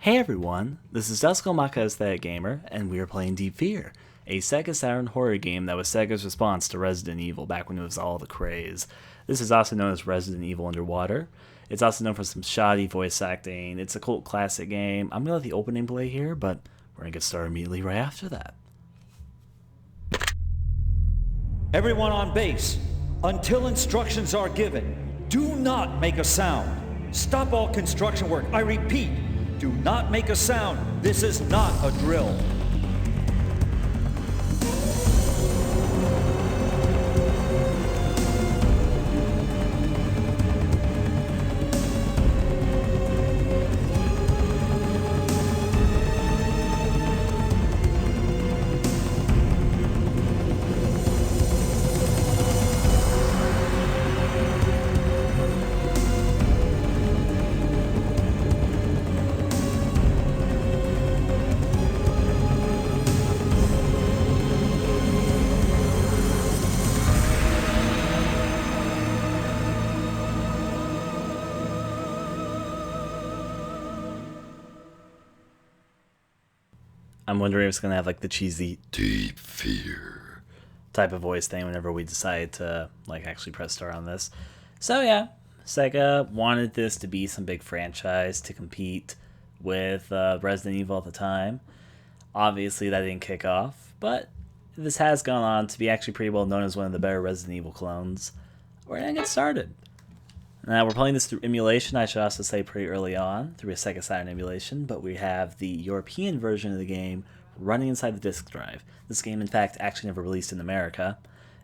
Hey everyone, this is Duskomaka Aesthetic Gamer, and we are playing Deep Fear, a Sega Saturn horror game that was Sega's response to Resident Evil back when it was all the craze. This is also known as Resident Evil Underwater. It's also known for some shoddy voice acting. It's a cult classic game. I'm going to let the opening play here, but we're going to get started immediately right after that. Everyone on base, until instructions are given, do not make a sound. Stop all construction work. I repeat, do not make a sound. This is not a drill. I'm wondering if it's going to have like the cheesy Deep Fear type of voice thing whenever we decide to like actually press start on this. So yeah, Sega wanted this to be some big franchise to compete with Resident Evil at the time. Obviously that didn't kick off, but this has gone on to be actually pretty well known as one of the better Resident Evil clones. We're going to get started. Now, we're playing this through emulation, I should also say pretty early on, through a Sega Saturn emulation, but we have the European version of the game running inside the disk drive. This game, in fact, actually never released in America.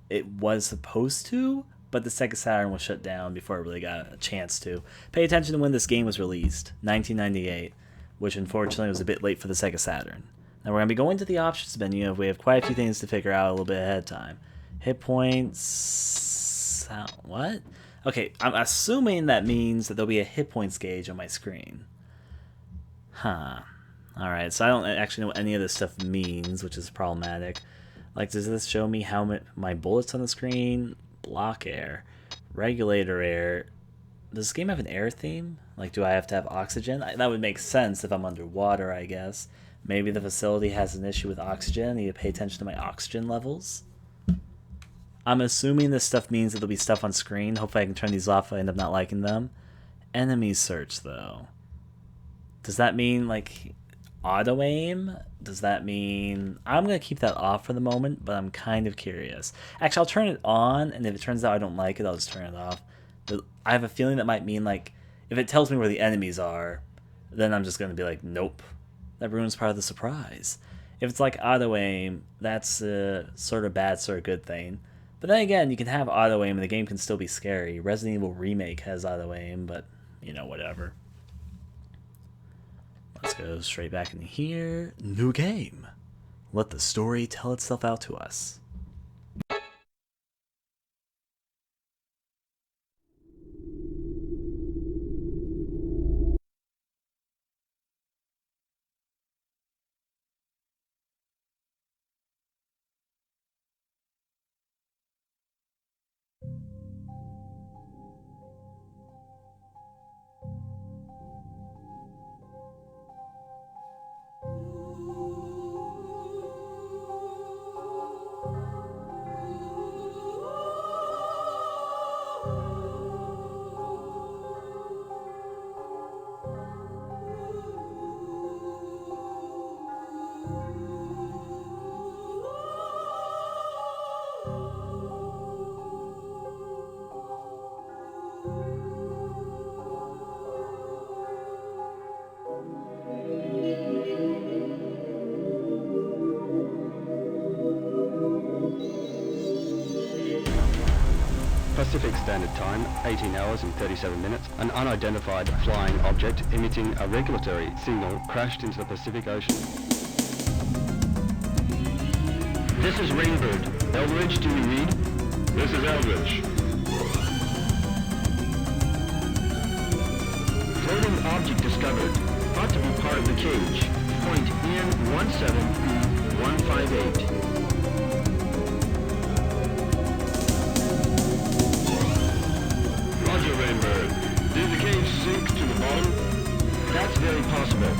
It was supposed to, but the Sega Saturn was shut down before it really got a chance to. Pay attention to when this game was released, 1998, which unfortunately was a bit late for the Sega Saturn. Now, we're going to be going to the options menu. We have quite a few things to figure out a little bit ahead of time. Hit points... sound... what? Okay, I'm assuming that means that there'll be a hit points gauge on my screen. Huh. Alright, so I don't actually know what any of this stuff means, which is problematic. Like, does this show me how my bullets on the screen? Block air. Regulator air. Does this game have an air theme? Like, do I have to have oxygen? That would make sense if I'm underwater, I guess. Maybe the facility has an issue with oxygen. I need to pay attention to my oxygen levels. I'm assuming this stuff means that there'll be stuff on screen. Hopefully I can turn these off if I end up not liking them. Enemy search, though. Does that mean, like, auto-aim? Does that mean... I'm going to keep that off for the moment, but I'm kind of curious. Actually, I'll turn it on, and if it turns out I don't like it, I'll just turn it off. I have a feeling that might mean, like, if it tells me where the enemies are, then I'm just going to be like, nope. That ruins part of the surprise. If it's like auto-aim, that's a sort of bad, sort of good thing. But then again, you can have auto-aim and the game can still be scary. Resident Evil Remake has auto-aim, but, you know, whatever. Let's go straight back into here. New game. Let the story tell itself out to us. Pacific Standard Time, 18 hours and 37 minutes, an unidentified flying object emitting a regulatory signal crashed into the Pacific Ocean. This is Rainbird. Eldridge, do you read? This is Eldridge. Floating object discovered. Thought to be part of the cage. Point N17B158. Roger, Rainbird. Did the cage sink to the bottom? That's very possible.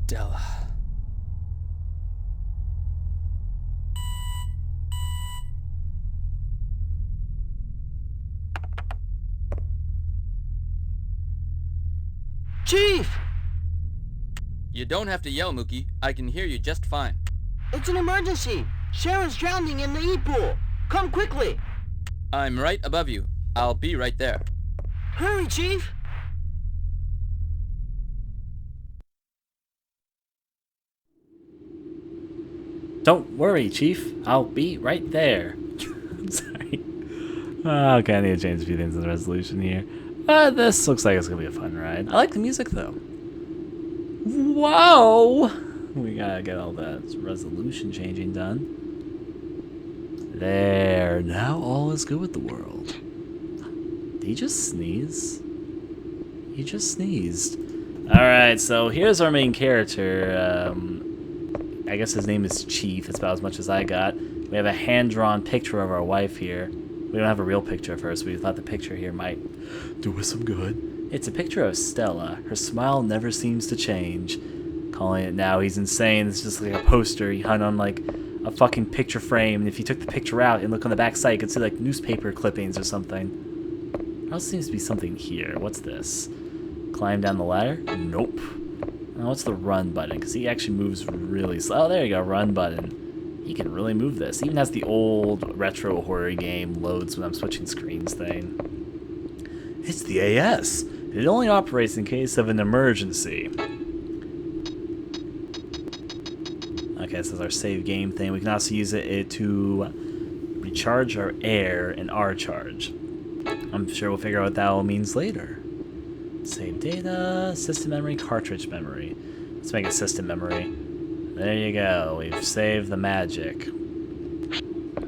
Stella. Chief! You don't have to yell, Mookie. I can hear you just fine. It's an emergency! Sharon's drowning in the E-pool! Come quickly! I'm right above you. I'll be right there. Hurry, Chief! Don't worry, Chief. I'll be right there. I'm sorry. Okay, I need to change a few things in the resolution here. This looks like it's going to be a fun ride. I like the music, though. Whoa! We gotta get all that resolution changing done. There. Now all is good with the world. Did he just sneeze? He just sneezed. Alright, so here's our main character. I guess his name is Chief. That's about as much as I got. We have a hand-drawn picture of our wife here. We don't have a real picture of her, so we thought the picture here might do us some good. It's a picture of Stella. Her smile never seems to change. Calling it now, he's insane. It's just like a poster he hung on like a fucking picture frame, and if you took the picture out and look on the back side, you could see like newspaper clippings or something. There also seems to be something here. What's this? Climb down the ladder? Nope. Now what's the run button? Because he actually moves really slow. Oh, there you go, run button. He can really move this. He even has the old retro horror game loads when I'm switching screens thing. It's the AS. It only operates in case of an emergency. Okay, this is our save game thing. We can also use it to recharge our air and our charge. I'm sure we'll figure out what that all means later. Save data, system memory, cartridge memory. Let's make a system memory. There you go. We've saved the magic.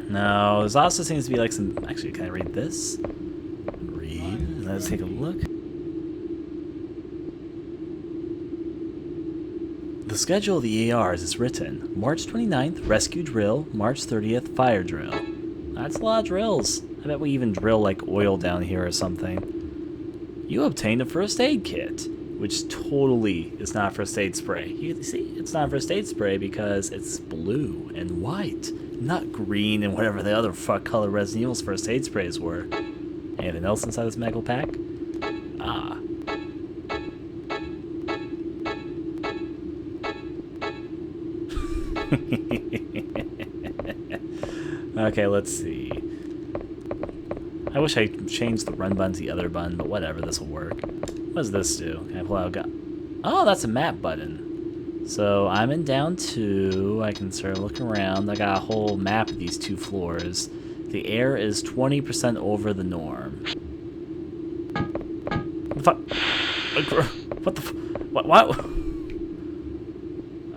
Now, there also seems to be like some... Actually, can I read this? Read. Let's take a look. The schedule of the ARs is written. March 29th, rescue drill. March 30th, fire drill. That's a lot of drills. I bet we even drill like oil down here or something. You obtained a first aid kit, which totally is not first aid spray. You see, it's not first aid spray because it's blue and white, not green and whatever the other fuck color Resident Evil's first aid sprays were. Anything else inside this medical pack? Ah. Okay, let's see. I wish I changed the run button to the other button, but whatever, this will work. What does this do? Can I pull out? Oh, that's a map button. So I'm in down 2. I can start looking around. I got a whole map of these 2 floors. The air is 20% over the norm. What the fuck? What the what?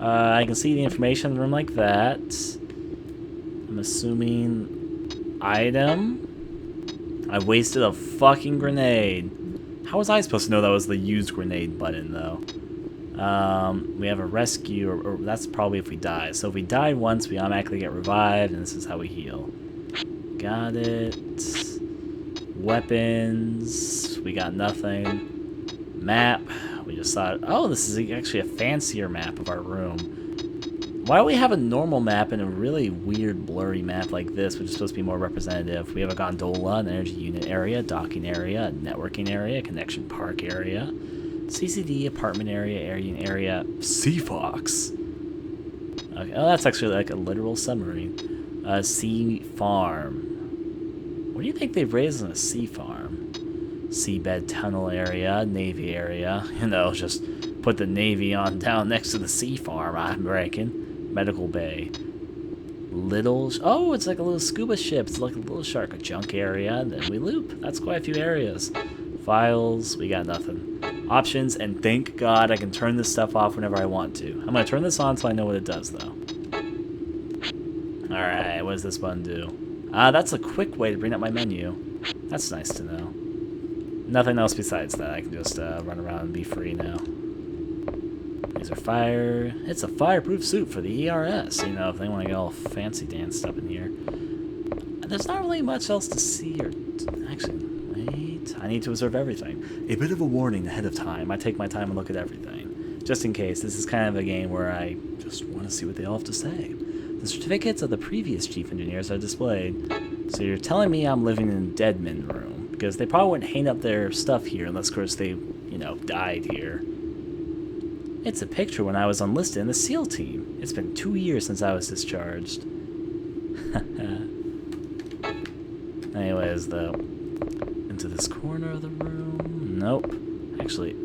I can see the information in the room like that. I'm assuming item. I wasted a fucking grenade. How was I supposed to know that was the use grenade button, though? We have a rescue, or that's probably if we die. So if we die once, we automatically get revived, and this is how we heal. Got it. Weapons. We got nothing. Map. We just saw it. Oh, this is actually a fancier map of our room. Why do we have a normal map and a really weird blurry map like this, which is supposed to be more representative? We have a gondola, an energy unit area, docking area, a networking area, connection park area, CCD, apartment area, air unit area, Sea Fox. Okay, oh, that's actually like a literal submarine. Sea farm. What do you think they've raised on a sea farm? Seabed tunnel area, Navy area. You know, just put the Navy on down next to the sea farm, I reckon. Medical bay. Oh, it's like a little scuba ship. It's like a little shark. A junk area, and then we loop. That's quite a few areas. Files, we got nothing. Options, and thank God I can turn this stuff off whenever I want to. I'm going to turn this on so I know what it does, though. Alright, what does this button do? That's a quick way to bring up my menu. That's nice to know. Nothing else besides that. I can just run around and be free now. These are fire. It's a fireproof suit for the ERS. You know, if they want to get all fancy danced up in here. There's not really much else to see or... Actually, wait. I need to observe everything. A bit of a warning ahead of time. I take my time and look at everything. just in case. This is kind of a game where I just want to see what they all have to say. The certificates of the previous chief engineers are displayed. So you're telling me I'm living in the Deadman room, because they probably wouldn't hang up their stuff here unless, of course, they, died here. It's a picture when I was enlisted in the SEAL team. It's been 2 years since I was discharged. Anyways, though, into this corner of the room. Nope. Actually,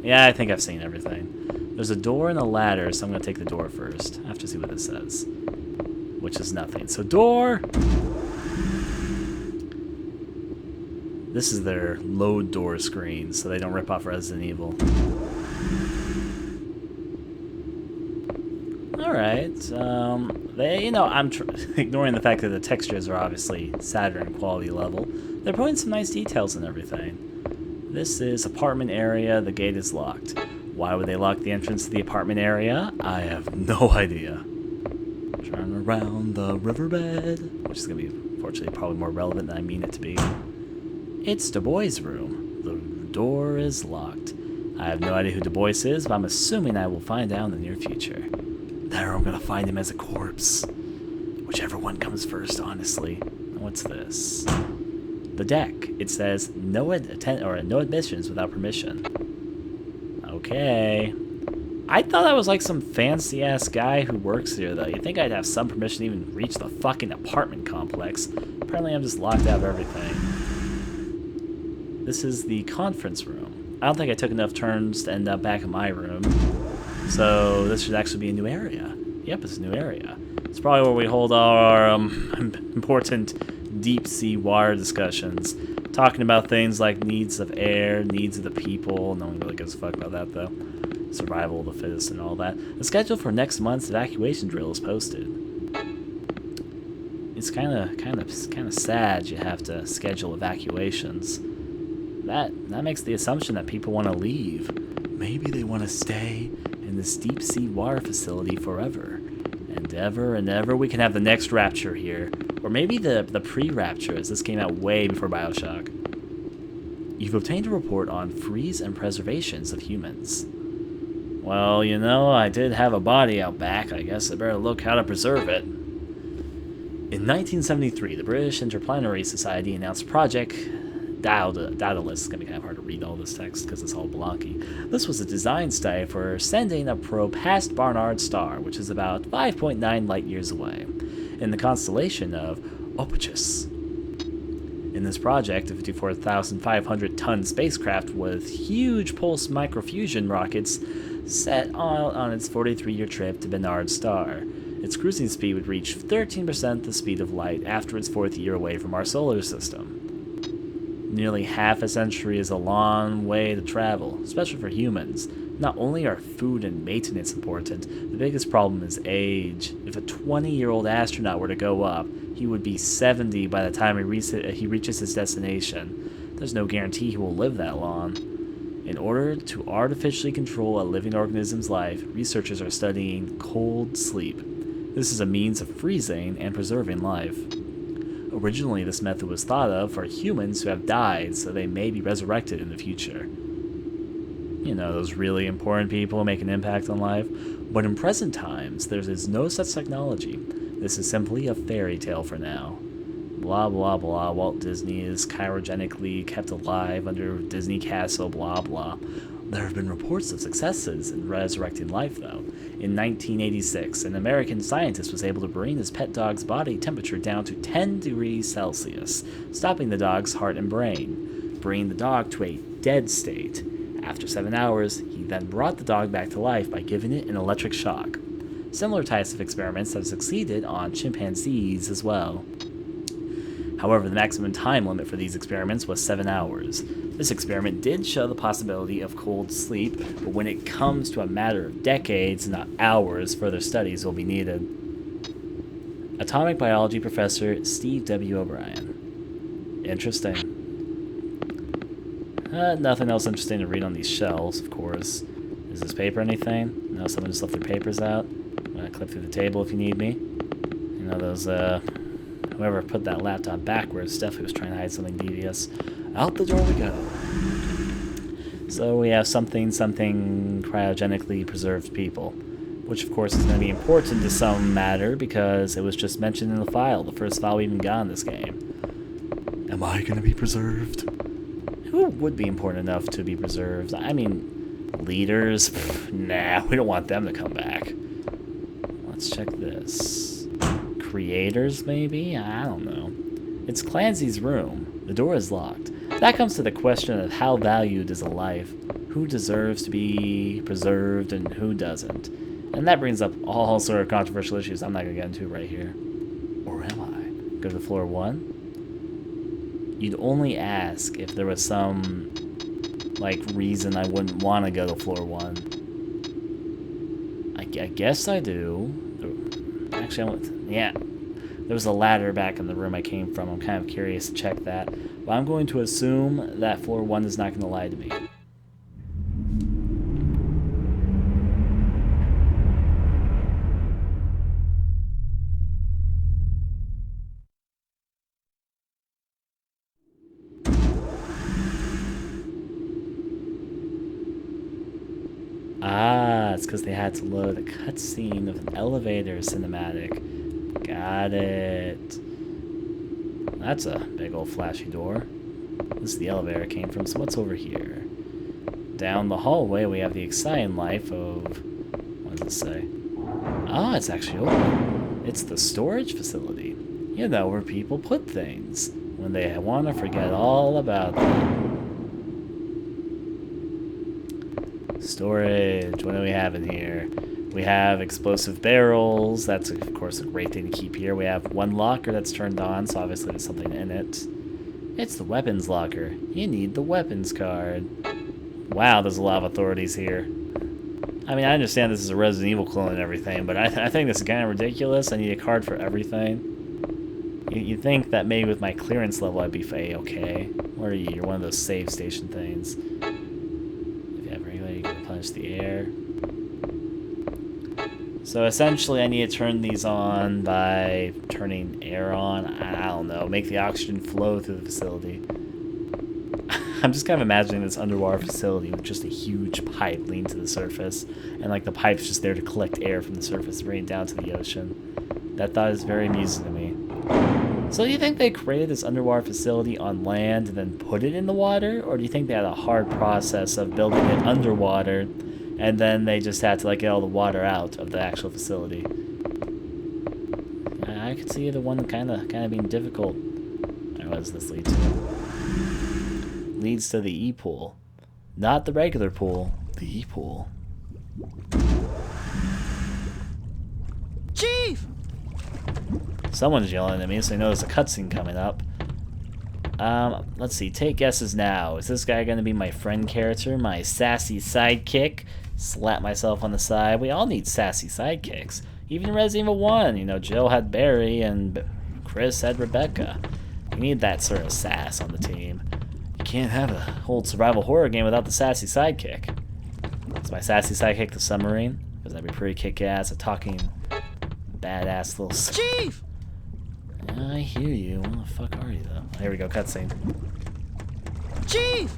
yeah, I think I've seen everything. There's a door and a ladder, so I'm going to take the door first. I have to see what this says. Which is nothing. So, door! This is their load door screen, so they don't rip off Resident Evil. Alright, I'm ignoring the fact that the textures are obviously Saturn quality level. They're putting some nice details in everything. This is apartment area, the gate is locked. Why would they lock the entrance to the apartment area? I have no idea. Turn around the riverbed, which is going to be, unfortunately, probably more relevant than I mean it to be. It's Du Bois' room. The door is locked. I have no idea who Du Bois is, but I'm assuming I will find out in the near future. There, I'm gonna find him as a corpse. Whichever one comes first, honestly. What's this? The deck. It says no admissions without permission. Okay. I thought I was like some fancy ass guy who works here, though. You'd think I'd have some permission to even reach the fucking apartment complex. Apparently, I'm just locked out of everything. This is the conference room. I don't think I took enough turns to end up back in my room. So this should actually be a new area. Yep, it's a new area. It's probably where we hold our important deep-sea water discussions. Talking about things like needs of air, needs of the people. No one really gives a fuck about that, though. Survival of the fittest and all that. The schedule for next month's evacuation drill is posted. It's kind of sad you have to schedule evacuations. That makes the assumption that people want to leave. Maybe they want to stay in this deep-sea water facility forever. And ever we can have the next Rapture here. Or maybe the pre-Rapture, as this came out way before Bioshock. You've obtained a report on freeze and preservations of humans. Well, I did have a body out back. I guess I better look how to preserve it. In 1973, the British Interplanetary Society announced Project Daedalus. It's going to be kind of hard to read all this text because it's all blocky. This was a design study for sending a probe past Barnard's star, which is about 5.9 light years away, in the constellation of Ophiuchus. In this project, a 54,500-ton spacecraft with huge pulse microfusion rockets set out on its 43-year trip to Barnard's star. Its cruising speed would reach 13% the speed of light after its 4th year away from our solar system. Nearly half a century is a long way to travel, especially for humans. Not only are food and maintenance important, the biggest problem is age. If a 20-year-old astronaut were to go up, he would be 70 by the time he reaches his destination. There's no guarantee he will live that long. In order to artificially control a living organism's life, researchers are studying cold sleep. This is a means of freezing and preserving life. Originally, this method was thought of for humans who have died, so they may be resurrected in the future. Those really important people who make an impact on life. But in present times, there is no such technology. This is simply a fairy tale for now. Blah blah blah, Walt Disney is cryogenically kept alive under Disney Castle, blah blah. There have been reports of successes in resurrecting life, though. In 1986, an American scientist was able to bring his pet dog's body temperature down to 10 degrees Celsius, stopping the dog's heart and brain, bringing the dog to a dead state. After 7 hours, he then brought the dog back to life by giving it an electric shock. Similar types of experiments have succeeded on chimpanzees as well. However, the maximum time limit for these experiments was 7 hours. This experiment did show the possibility of cold sleep, but when it comes to a matter of decades, not hours, further studies will be needed. Atomic biology professor Steve W. O'Brien. Interesting. Nothing else interesting to read on these shelves, of course. Is this paper anything? No, someone just left their papers out. I'm gonna clip through the table if you need me. Those, whoever put that laptop backwards definitely was trying to hide something devious. Out the door we go. So we have something cryogenically preserved people, which of course is going to be important to some matter because it was just mentioned in the file, the first file we even got in this game. Am I going to be preserved? Who would be important enough to be preserved? I mean, leaders? Pfft, nah, we don't want them to come back. Let's check this. Creators, maybe? I don't know. It's Clancy's room. The door is locked. That comes to the question of how valued is a life, who deserves to be preserved and who doesn't. And that brings up all sort of controversial issues I'm not going to get into right here. Or am I? Go to floor 1? You'd only ask if there was some, like, reason I wouldn't want to go to floor 1. I guess I do. Actually, I went, yeah. There was a ladder back in the room I came from. I'm kind of curious to check that. But I'm going to assume that floor 1 is not going to lie to me. Ah, it's because they had to load a cutscene of an elevator cinematic. Got it. That's a big old flashy door. This is the elevator it came from, so what's over here? Down the hallway we have the exciting life of... what does it say? Ah, it's actually open. It's the storage facility. You know, where people put things when they want to forget all about them. Storage, what do we have in here? We have explosive barrels. That's, of course, a great thing to keep here. We have one locker that's turned on, so obviously there's something in it. It's the weapons locker. You need the weapons card. Wow, there's a lot of authorities here. I mean, I understand this is a Resident Evil clone and everything, but I think this is kind of ridiculous. I need a card for everything. You'd think that maybe with my clearance level I'd be A-okay. Where are you? You're one of those save station things. If you have regular, you can replenish the air. So essentially I need to turn these on by turning air on. I don't know, make the oxygen flow through the facility. I'm just kind of imagining this underwater facility with just a huge pipe leading to the surface, and like the pipe's just there to collect air from the surface, bring it down to the ocean. That thought is very amusing to me. So do you think they created this underwater facility on land and then put it in the water? Or do you think they had a hard process of building it underwater and then they just had to like get all the water out of the actual facility? I could see the one kind of being difficult. Alright, what does this lead to? Leads to the E-pool. Not the regular pool, the E-pool. Chief! Someone's yelling at me, so I know there's a cutscene coming up. Let's see, take guesses now. Is this guy gonna be my friend character, my sassy sidekick? Slap myself on the side. We all need sassy sidekicks. Even in Resident Evil 1, you know, Jill had Barry and Chris had Rebecca. You need that sort of sass on the team. You can't have a old survival horror game without the sassy sidekick. Is my sassy sidekick the submarine? Because that'd be pretty kick-ass, a talking badass little... Chief! I hear you. Where the fuck are you, though? Here we go, cutscene. Chief!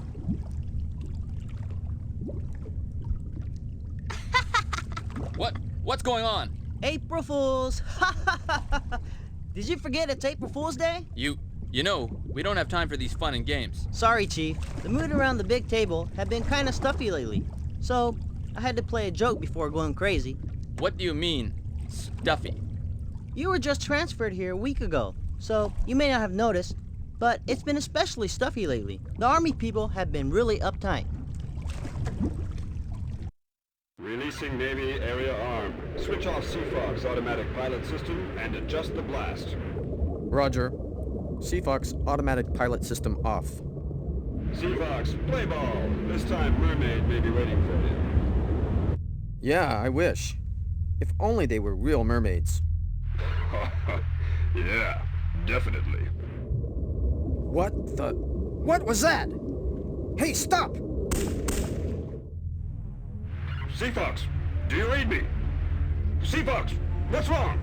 What's going on? April Fools! Did you forget it's April Fool's Day? You know, we don't have time for these fun and games. Sorry, Chief. The mood around the big table had been kinda stuffy lately. So, I had to play a joke before going crazy. What do you mean, stuffy? You were just transferred here a week ago, so you may not have noticed, but it's been especially stuffy lately. The Army people have been really uptight. Releasing Navy area arm. Switch off Seafox automatic pilot system and adjust the blast. Roger. Seafox automatic pilot system off. Seafox, play ball. This time Mermaid may be waiting for you. Yeah, I wish. If only they were real mermaids. Yeah, definitely. What was that? Hey, stop! Seafox, do you read me? Seafox, what's wrong?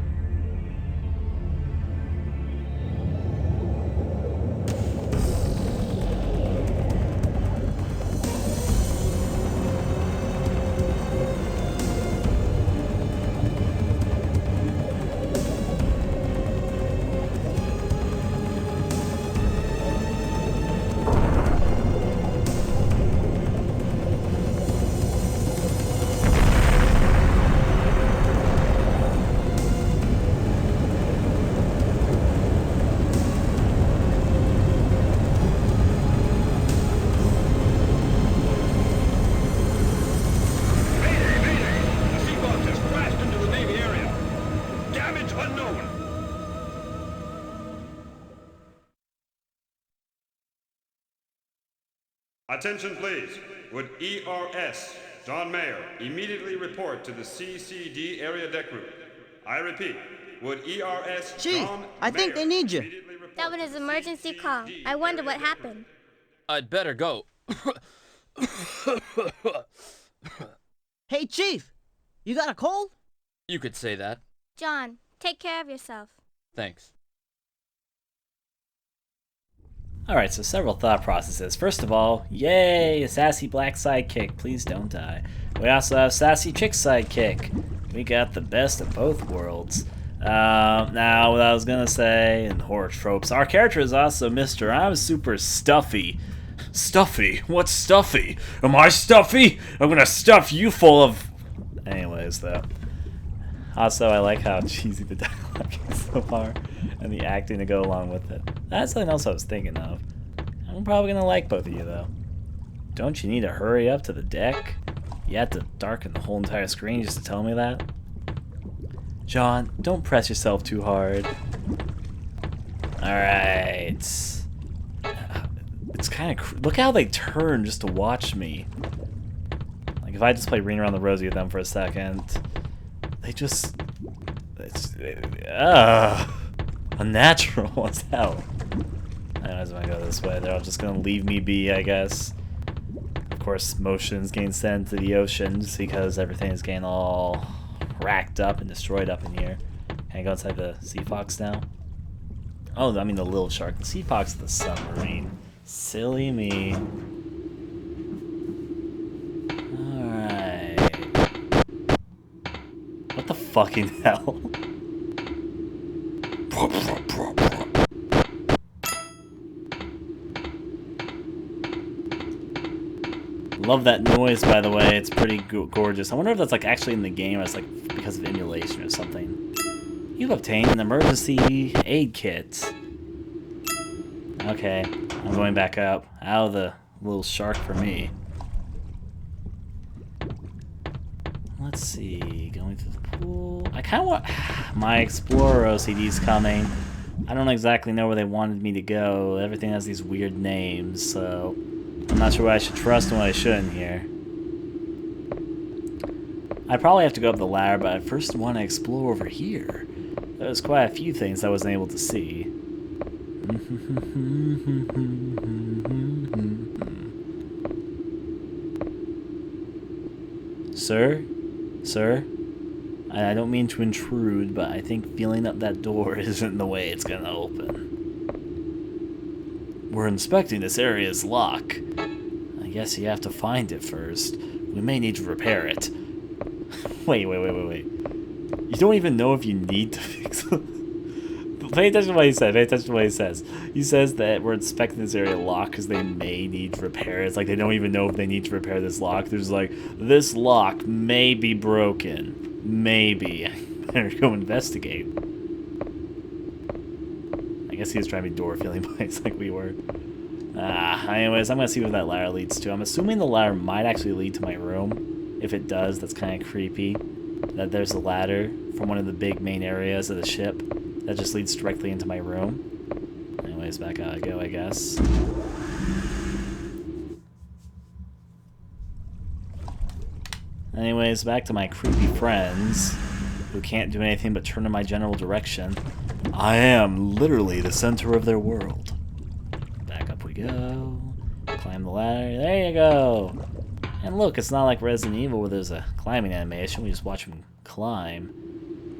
Attention please. Would ERS John Mayer immediately report to the CCD area deck group? I repeat, would ERS Chief, John I think Mayer they need you. immediately report That was to his the emergency call. CCD I wonder area what deck group? happened. I'd better go. Hey, Chief, you got a cold? You could say that. John, take care of yourself. Thanks. Alright, so several thought processes. First of all, yay, a sassy black sidekick, please don't die. We also have sassy chick sidekick. We got the best of both worlds. Now, what I was gonna say, in horror tropes, our character is also Mr. I'm super stuffy. Stuffy? What's stuffy? Am I stuffy? I'm gonna stuff you full of... Anyways, though. Also, I like how cheesy the dialogue is so far, and the acting to go along with it. That's something else I was thinking of. I'm probably gonna like both of you, though. Don't you need to hurry up to the deck? You had to darken the whole entire screen just to tell me that? John, don't press yourself too hard. Alright. It's kind of... Look how they turn just to watch me. Like, if I just play Ring Around the Rosie with them for a second... They just... It's... unnatural as hell. Anyways, I'm gonna go this way. They're all just gonna leave me be, I guess. Of course, motion's getting sent to the oceans because everything is getting all racked up and destroyed up in here. Can I go inside the Sea Fox now? Oh, I mean the little shark. The Sea Fox is the submarine. Silly me. Alright. What the fucking hell? Love that noise, by the way. It's pretty gorgeous. I wonder if that's like actually in the game or it's like because of emulation or something. You've obtained an emergency aid kit. Okay, I'm going back up. Out of the little shark for me. Let's see, going through the pool. I kind of want... My Explorer OCD's coming. I don't exactly know where they wanted me to go. Everything has these weird names, so... I'm not sure what I should trust and what I shouldn't here. I probably have to go up the ladder, but I first want to explore over here. There's quite a few things I wasn't able to see. Sir? Sir? I don't mean to intrude, but I think feeling up that door isn't the way it's gonna open. We're inspecting this area's lock. I guess you have to find it first. We may need to repair it. Wait. You don't even know if you need to fix it. Pay attention to what he said. Pay attention to what he says. He says that we're inspecting this area lock because they may need to repair it. It's like they don't even know if they need to repair this lock. There's like, this lock may be broken. Maybe. Better go investigate. I guess he was trying to be door feeling bites like we were. Anyways, I'm gonna see where that ladder leads to. I'm assuming the ladder might actually lead to my room. If it does, that's kind of creepy. That there's a ladder from one of the big main areas of the ship that just leads directly into my room. Anyways, back out I go, I guess. Anyways, back to my creepy friends, who can't do anything but turn in my general direction. I am literally the center of their world. Back up we go. Climb the ladder. There you go. And look, it's not like Resident Evil where there's a climbing animation. We just watch them climb.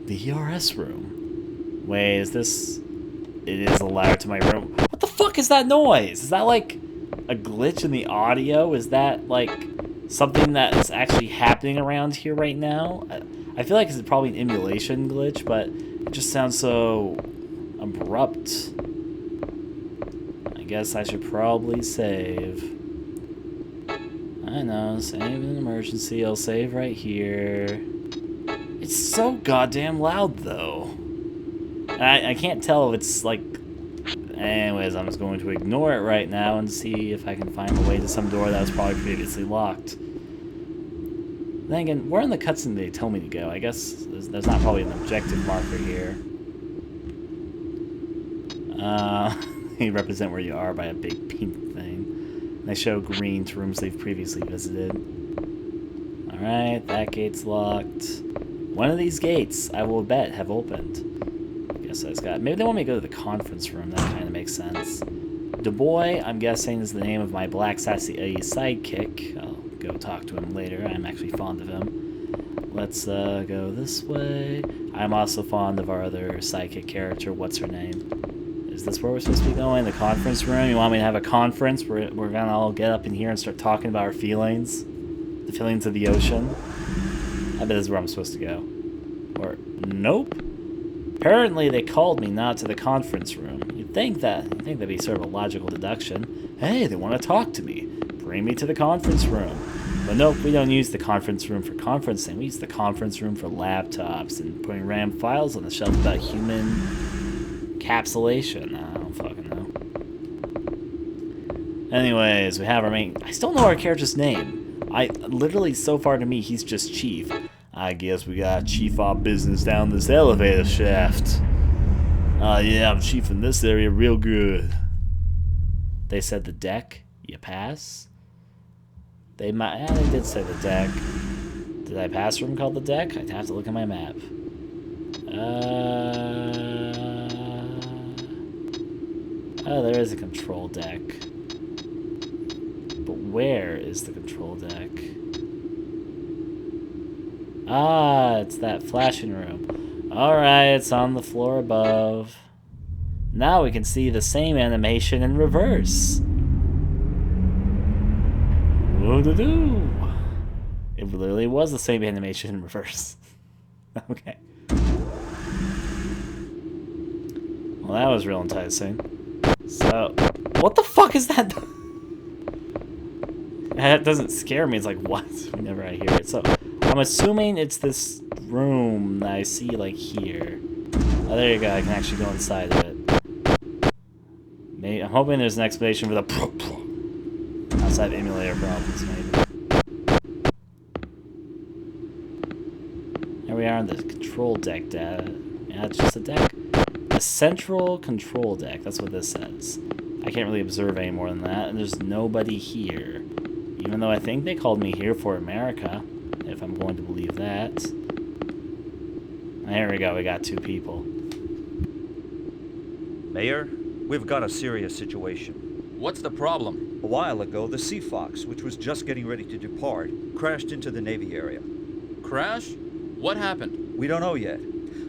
The ERS room. Wait, is this... It is a ladder to my room. What the fuck is that noise? Is that like a glitch in the audio? Is that like something that is actually happening around here right now? I feel like it's probably an emulation glitch, but it just sounds so abrupt. I guess I should probably save. I know, save in an emergency. I'll save right here. It's so goddamn loud, though. I can't tell if it's like... Anyways, I'm just going to ignore it right now and see if I can find a way to some door that was probably previously locked. Then again, where in the cutscene did they tell me to go? I guess there's not probably an objective marker here. You represent where you are by a big pink thing. They show green to rooms they've previously visited. Alright, that gate's locked. One of these gates, I will bet, have opened. I guess I just got... Maybe they want me to go to the conference room. That kind of makes sense. DuBois, I'm guessing, is the name of my black sassy sidekick. I'll go talk to him later. I'm actually fond of him. Let's go this way. I'm also fond of our other sidekick character. What's her name? Is this where we're supposed to be going? The conference room? You want me to have a conference? We're gonna all get up in here and start talking about our feelings? The feelings of the ocean? I bet this is where I'm supposed to go. Or, nope. Apparently they called me not to the conference room. You'd think that'd be sort of a logical deduction. Hey, they want to talk to me. Bring me to the conference room. But nope, we don't use the conference room for conferencing. We use the conference room for laptops and putting RAM files on the shelf about human encapsulation. I don't fucking know. Anyways, we have our main... I still know our character's name. Literally, so far to me, he's just Chief. I guess we got chief op business down this elevator shaft. Yeah, I'm chief in this area real good. They said the deck? You pass? They might... Yeah, they did say the deck. Did I pass a room called the deck? I'd have to look at my map. Oh, there is a control deck. But where is the control deck? Ah, it's that flashing room. Alright, it's on the floor above. Now we can see the same animation in reverse. Woo-doo-doo. It literally was the same animation in reverse. Okay. Well, that was real enticing. So, what the fuck is that? That doesn't scare me. It's like, what? Whenever I hear it. So, I'm assuming it's this room that I see, like, here. Oh, there you go. I can actually go inside of it. Maybe, I'm hoping there's an explanation for the outside emulator problems, maybe. Here we are on the control deck data. Yeah, it's just a deck. The central control deck. That's what this says. I can't really observe any more than that, and there's nobody here. Even though I think they called me here for America, if I'm going to believe that. There we go, we got two people. Mayor, we've got a serious situation. What's the problem? A while ago, the Sea Fox, which was just getting ready to depart, crashed into the Navy area. Crash? What happened? We don't know yet.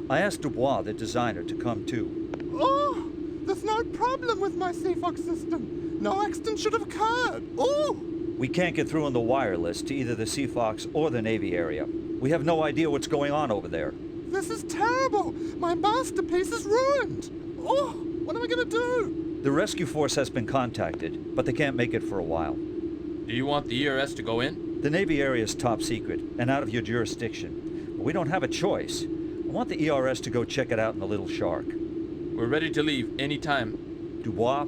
I asked Dubois, the designer, to come too. Oh, there's no problem with my Sea Fox system. No accident should have occurred. Oh! We can't get through on the wireless to either the Sea Fox or the Navy area. We have no idea what's going on over there. This is terrible. My masterpiece is ruined. Oh, what am I gonna do? The rescue force has been contacted, but they can't make it for a while. Do you want the ERS to go in? The Navy area is top secret and out of your jurisdiction. But we don't have a choice. I want the ERS to go check it out in the Little Shark. We're ready to leave any time. Dubois,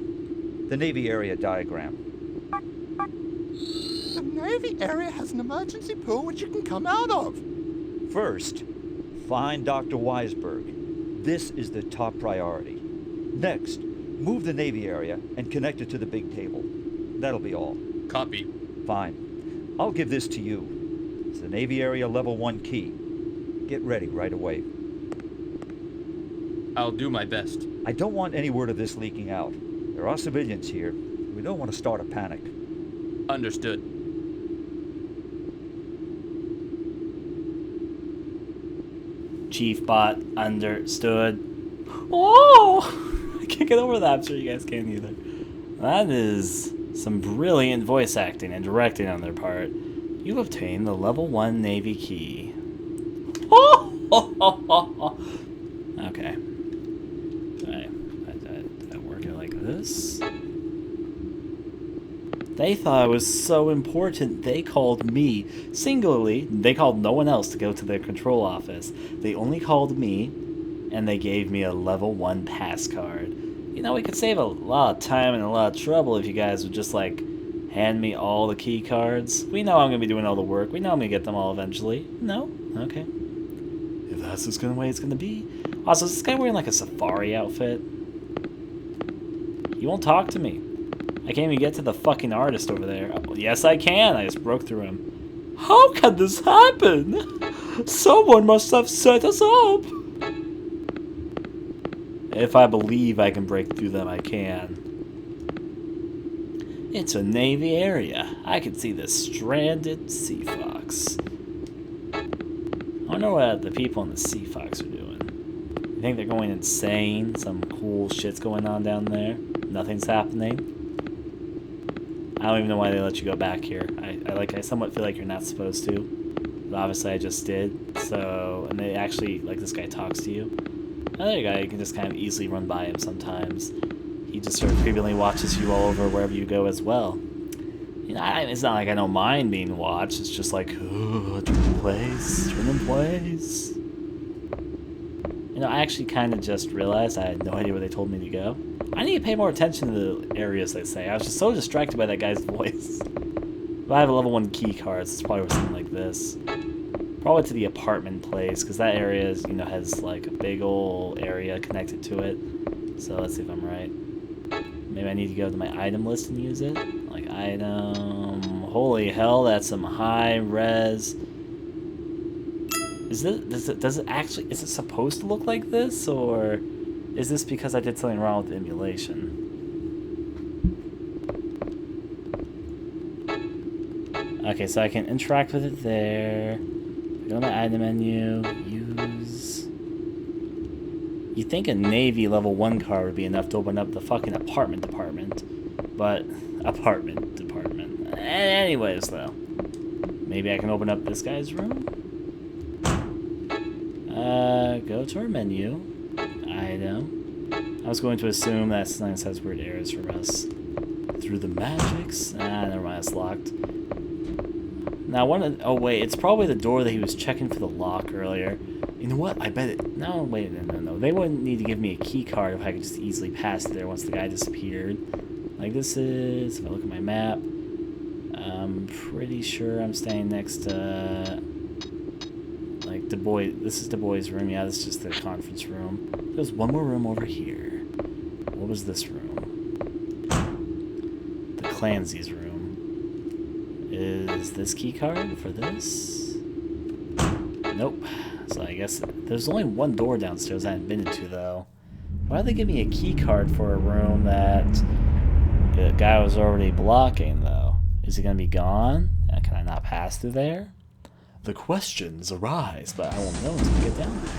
the Navy area diagram. The Navy area has an emergency pool which you can come out of. First, find Dr. Weisberg. This is the top priority. Next, move the Navy area and connect it to the big table. That'll be all. Copy. Fine. I'll give this to you. It's the Navy area level 1 key. Get ready right away. I'll do my best. I don't want any word of this leaking out. There are civilians here. We don't want to start a panic. Understood. Chief Bot understood. Oh! I can't get over that. I'm sure you guys can't either. That is some brilliant voice acting and directing on their part. You've obtained the level 1 Navy key. Okay. I work it like this. They thought it was so important, they called me. Singularly, they called no one else to go to their control office. They only called me, and they gave me a level 1 pass card. You know, we could save a lot of time and a lot of trouble if you guys would just, like, hand me all the key cards. We know I'm going to be doing all the work. We know I'm going to get them all eventually. No? Okay. If that's just the way it's going to be. Also, is this guy wearing, like, a safari outfit? He won't talk to me. I can't even get to the fucking artist over there. Oh, yes, I can. I just broke through him. How can this happen? Someone must have set us up. If I believe I can break through them, I can. It's a Navy area. I can see the stranded Sea Fox. I wonder what the people in the Sea Fox are doing. You think they're going insane? Some cool shit's going on down there? Nothing's happening? I don't even know why they let you go back here. I somewhat feel like you're not supposed to. But obviously I just did. So, and they actually, like, this guy talks to you. Another guy, you can just kind of easily run by him sometimes. He just sort of frequently watches you all over wherever you go as well. You know, it's not like I don't mind being watched. It's just like, oh, turn in place, turn in place. You know, I actually kind of just realized I had no idea where they told me to go. I need to pay more attention to the areas they say. I was just so distracted by that guy's voice. If I have a level 1 key card, it's probably something like this. Probably to the apartment place, because that area is, you know, has like a big old area connected to it. So let's see if I'm right. Maybe I need to go to my item list and use it. Like item. Holy hell, that's some high res. Does it actually, is it supposed to look like this, or is this because I did something wrong with the emulation? Okay, so I can interact with it there. Go to my item menu, use. You'd think a Navy level 1 card would be enough to open up the fucking apartment department. But, apartment department. Anyways, though. Maybe I can open up this guy's room? Go to our menu. Item. I was going to assume that something says weird errors from us. Through the magics? Ah, never mind, it's locked. Now, oh wait, it's probably the door that he was checking for the lock earlier. You know what? I bet it. No, wait, no. They wouldn't need to give me a key card if I could just easily pass there once the guy disappeared. Like this is. If I look at my map, I'm pretty sure I'm staying next to. Like Du Bois. This is Du Bois' room. Yeah, this is just the conference room. There's one more room over here. What was this room? The Clancy's room. Is this key card for this? Nope. So I guess there's only one door downstairs I haven't been into, though. Why did they give me a key card for a room that the guy was already blocking, though? Is he going to be gone? Can I not pass through there? The questions arise, but I won't know until we get down there.